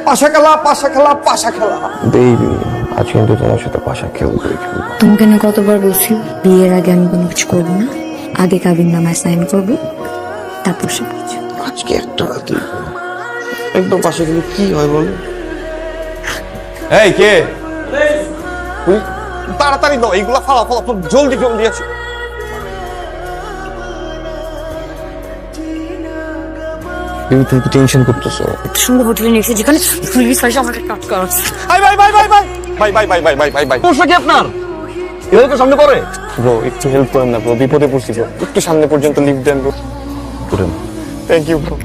পাশা খেলা পাশা খেলা পাশা খেলা। বেবি আজ কিন্তু তোমার সাথে পাশা খেলবো। তোমাকে না কতবার বলছি বিয়ের আগে আমি কোনো কিছু করবো না, আগে কাবিন নামায় সাইন করবো, তারপর সব কিছু। আজকে একটা রাতে একদম পাশা খেলে কি হয় বলো? এই কে? তাড়াতাড়ি দাও এইগুলা, ফালা ফালা, জলদি জলদি আছে। তুমি কি টেনশন করতেছো? সুন্দর হোটেলে নিয়েছে যেখানে পুলিশ এসে আমাকে কাজ করাচ্ছে। ভাই ভাই ভাই ভাই ভাই ভাই ভাই ভাই ভাই ভাই ভাই ভাই সমস্যা কি আপনার? এভাবে সামনে পড়ে ব্রো, একটু হেল্প করেন না ব্রো, বিপদে পড়ছি ব্রো, একটু সামনে পর্যন্ত লিফট দেন ব্রো। করেন। Thank you bro.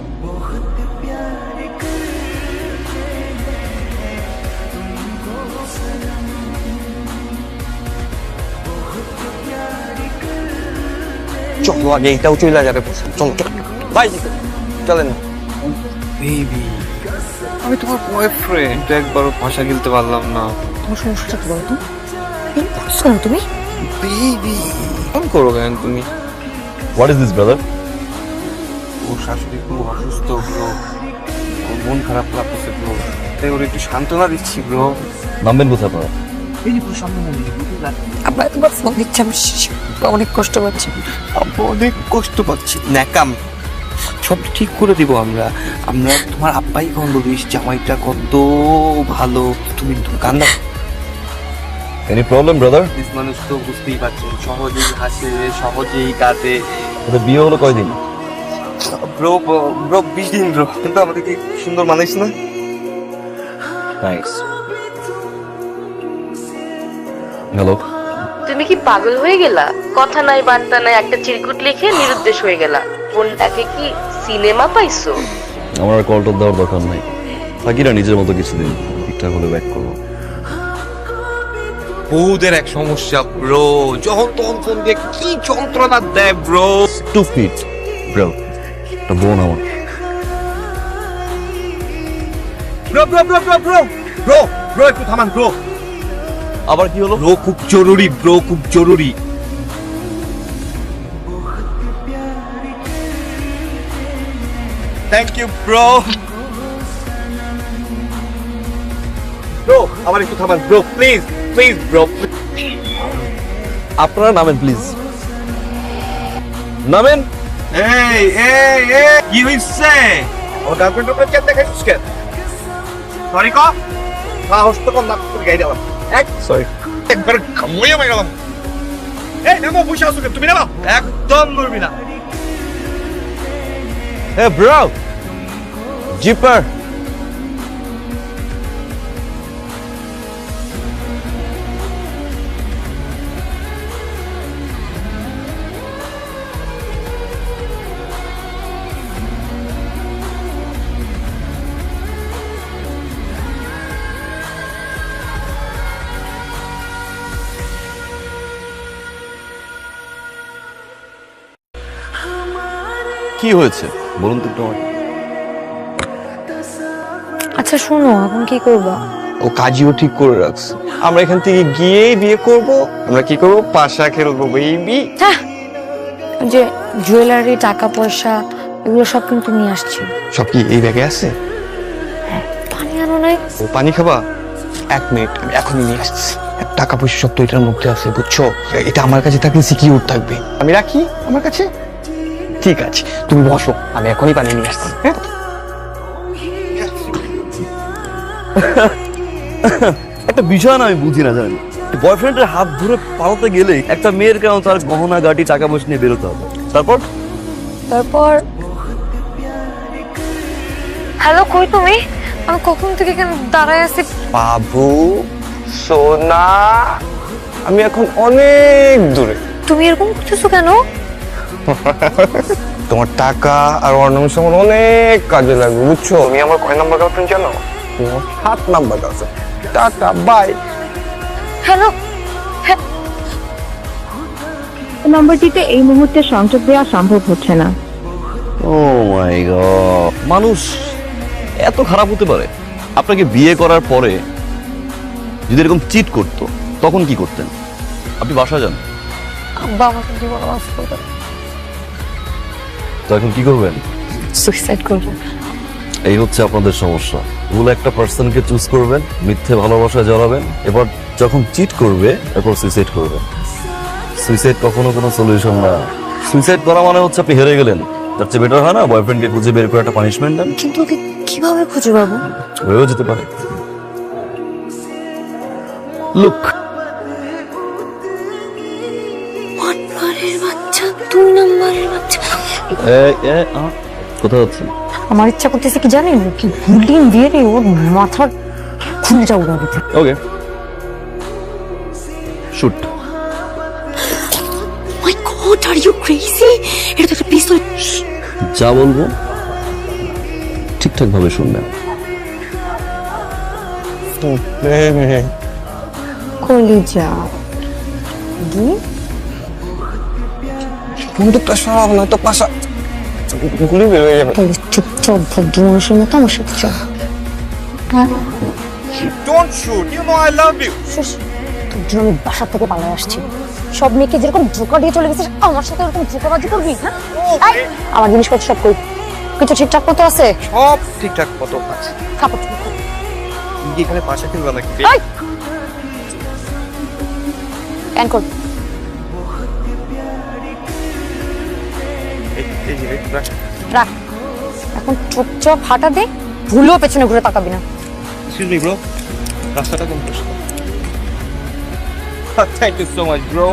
চলো আগে এটাও চলে যাবে, চলো চলো ভাই চলেন। বেবি, আমি তোমার বয়ফ্রেন্ড, একবারও ভাষা গিলতে পারলাম না। তোমার সমস্যাটা কি বলতো? শোনো তুমি বেবি, ফোন করো কেন তুমি? What is this brother? ওর শাশুড়ি খুব অসুস্থ ব্রো, ওর মন খারাপ লাগতেছে ব্রো, তাই ওর একটু সান্ত্বনা দিচ্ছি ব্রো। নামবেন কোথায় আপনারা? এই যে পুরো সামনে মন্দির, আবার তোমার ফোন দিচ্ছে, আমি অনেক কষ্ট পাচ্ছি। অনেক কষ্ট পাচ্ছি। ন্যাকাম, সব ঠিক করে দিব আমরা। আমরা তোমার আব্বাই কখন বলিস জামাইটা কত ভালো, তুমি কান্দা। Any problem brother? মানুষ তো বুঝতেই পারছেন, সহজেই হাসে, সহজেই কাঁদে। ওদের বিয়ে হলো কয়দিন? ব্রো ব্রো 20 দিন ব্রো, কিন্তু আমাদেরকে সুন্দর মানিস না। থ্যাঙ্কস। হ্যালো, তুমি কি পাগল হয়ে গেলা? কথা নাই বার্তা নাই, একটা চিরকুট লিখে নিরুদ্দেশ হয়ে গেলা। ফোনটাকে কি সিনেমা পাইছো? আমার আর কলটল দেওয়ার দরকার নাই, থাকি না নিজের মতো কিছুদিন, ঠিকঠাক হলে ব্যাক করবো। বউদের এক সমস্যা ব্রো, যখন তখন ফোন দিয়ে কি যন্ত্রণা দেয় ব্রো। 2 feet ব্রো, একটা বোন আমার। Bro bro bro bro bro bro bro একটু থামান ব্রো। আবার কি হলো? ব্রো খুব জরুরি ব্রো, খুব জরুরি। Thank you bro. ব্রো আবার একটু থামান ব্রো, প্লিজ প্লিজ ব্রো। আপনারা নামেন প্লিজ, নামেন। এই এই এই কি হইছে? ওর গার্লফ্রেন্ড ওপরে চেক দেখাইছিস কেন? সরি ক, সাহস তো কম না করে গাই দিলাম। সরি। একবার কামড়িয়ে মেরে গেলাম। এই নামো, বসে আসো কেন তুমি? নামো, একদম নড়বি না। Hey bro, zipper. কি হয়েছে বলুন তো একটু আমাকে। আচ্ছা শোনো, এখন কি করবা? ও কাজীও ঠিক করে রাখছে, আমরা এখান থেকে গিয়েই বিয়ে করব। আমরা কি করব? পাশা খেলবো বেবি। হ্যাঁ, যে জুয়েলারি, টাকা পয়সা, এগুলো সব কিন্তু নিয়ে আসছি। সব কি এই ব্যাগে আছে? পানি আনো নাই? ও পানি খাবা? 1 মিনিট, আমি এখনই নিয়ে আসছি। টাকা পয়সা সব তো এটার মধ্যে আছে, বুঝছো? এটা আমার কাছে থাকলে সিকিউর থাকবে। আমি রাখি আমার কাছে। ঠিক আছে, তুমি বসো, আমি এখনই পানি নিয়ে আসছি। হ্যাঁ, একটা বিষয় না আমি বুঝি না, জানেন, বয়ফ্রেন্ডের হাত ধরে পালাতে গেলে একটা মেয়ের কেন তার গহনা গাটি টাকা পয়সা নিয়ে বেরোতে হবে। তারপর হ্যালো, কই তুমি? আমি কখন থেকে কেন দাঁড়ায় আছি? বাবু সোনা, আমি এখন অনেক দূরে। তুমি এরকম করতেছো কেন? তোমার টাকা আর অর্নামেন্টস আমার অনেক কাজে লাগবে, বুঝছো? তুমি আমার কয় নাম্বার গার্লফ্রেন্ড জানো? তোমার 7 নাম্বার গার্লফ্রেন্ড। টাটা, বাই। হ্যালো, নম্বরটিতে এই মুহূর্তে সংযোগ দেওয়া সম্ভব হচ্ছে না। ও মাই গড, মানুষ এত খারাপ হতে পারে? আপনাকে বিয়ে করার পরে যদি এরকম চিট করতো তখন কি করতেন? আপনি বাসা যান, আব্বা আমাকে জীবনে মাফ করে দাও। তো এখন কি করবেন? সুইসাইড করবো। এই হচ্ছে আপনাদের সমস্যা, ভুল একটা পার্সনকে চুজ করবেন, মিথ্যে ভালোবাসায় জড়াবেন, এবার যখন চিট করবে এরপর সুইসাইড করবেন। সুইসাইড কখনো কোনো সলিউশন না। সুইসাইড করা মানে হচ্ছে আপনি হেরে গেলেন। তার চেয়ে বেটার হয় না বয়ফ্রেন্ডকে খুঁজে বের করে একটা পানিশমেন্ট দেন। কিন্তু ওকে কিভাবে খুঁজে পাবো? হয়েও যেতে পারে। লুক, নাম্বারের বাচ্চা, 2 নাম্বারের বাচ্চা। কোথায় যাচ্ছেন? আমার ইচ্ছা করতেছে কি জানেন, কি বুলিং দিয়ে রে ওর মাথার খুঁজে উড়া দিতে। Okay, shoot. My god, are you crazy? এটা তো একটা পিস্তল। যা বলবো ঠিকঠাক ভাবে শুনবেন। কলিজা দি বন্দুকটা সরাও না তো পাশা গুলি বের হয়ে যাবে। তাহলে চুপচাপ ভদ্র মানুষের মতো আমার সাথে চল। হ্যাঁ, don't shoot, you know I love you. শুস, তোর জন্য আমি বাসা থেকে পালিয়ে আসছি। সব মেয়েকে যেরকম ধোকা দিয়ে চলে গেছিস, আমার সাথে ওরকম ধোকাবাজি করবি? হ্যাঁ, এই, আমার জিনিসপত্র সব কই? কিছু ঠিকঠাক মতো আছে? সব ঠিকঠাক মতো আছে। কাপড় চোপড় কই? তুমি কি এখানে পাশা খেলবে নাকি? এই! প্যান কর। এই যে রাখ। রাখ। এখন চুপচাপ হাঁটা দে, ভুলেও পেছনে ঘুরে তাকাবি না। এক্সকিউজ মি ব্রো, রাস্তাটা কোন পাশে? Thank you so much bro.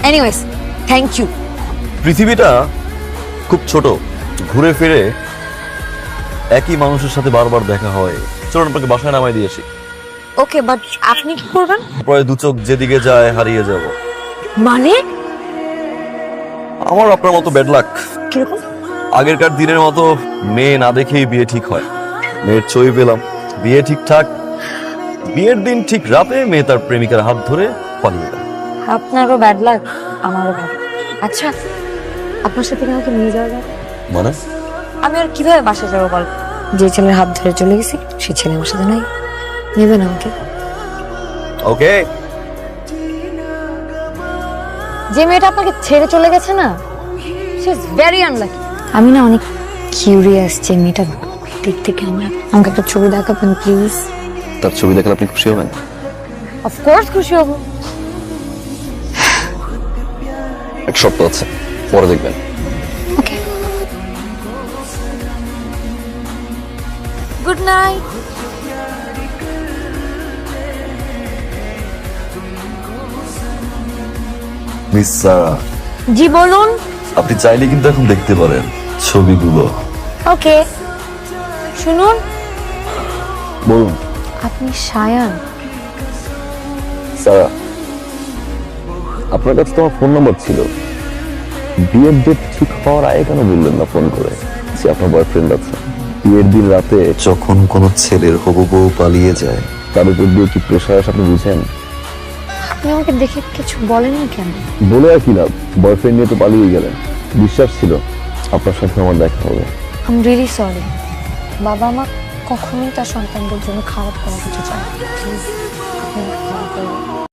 Anyways, thank you. পৃথিবীটা খুব ছোট, ঘুরে ফিরে একই মানুষের সাথে বারবার দেখা হয়। চলুন আপনাকে বাসায় নামাই দিয়েছি। ওকে, বাট আপনি কি করবেন? পরে দু চোখ যেদিকে যায় হারিয়ে যাব। মানে আমার আপনার মতো ব্যাড লাক। কিরকম? আগেরকার দিনের মতো মেয়ে না দেখেই বিয়ে ঠিক হয়। মেয়ের ছবি পেলাম, বিয়ে ঠিকঠাক। বিয়ের দিন ঠিক রাতে মেয়ে তার প্রেমিকার হাত ধরে পালিয়ে গেল। আপনারও ব্যাড লাক, আমারও ব্যাড। আচ্ছা, আপনার সাথে কি আমাকে নিয়ে যাওয়া যাবে? মানে আমি আর কিভাবে বাসা যাবো বল? যে ছেলের হাত ধরে চলে গেছি, সেই ছেলে আমার সাথে নাই। নেবে না আমাকে? ওকে, যে মেয়েটা আপনাকে ছেড়ে চলে গেছে না, সে ইজ ভেরি আনলাকি। আমি না অনেক কিউরিয়াস যে মেয়েটা দেখতে কেমন। আমাকে একটা ছবি দেখাবেন প্লিজ? তার ছবি দেখলে আপনি খুশি হবেন? অফকোর্স খুশি হব। এক সপ্তাহ আছে, পরে দেখবেন। ওকে, গুড নাইট। মিস সারা, জি বলুন। আপনি চাইলে কিন্তু এখন দেখতে পারেন ছবিগুলো। ওকে, শুনুন, বলুন। আপনি সায়ান? সারা, আপনার কাছে তো আমার ফোন নাম্বার ছিল। বিয়ের ডেট ঠিক হওয়ার আগে কেন বললেন না ফোন করে যে আপনার বয়ফ্রেন্ড আছে? বিয়ের দিন রাতে যখন কোনো ছেলের হবু বউ পালিয়ে যায়, তার উপর দিয়ে কি প্রেশার আসে আপনি বুঝেন? আপনি আমাকে দেখে কিছু বলেননি কেন? বলে আর কি লাভ, বয়ফ্রেন্ড নিয়ে তো পালিয়ে গেলেন। বিশ্বাস ছিল আপনার সাথে আমার দেখা হবে। I am really sorry. বাবা মা কখনোই তার সন্তানদের জন্য খারাপ কোনো কিছু চায় না। প্লিজ, আপনি আমাকে ক্ষমা করবেন।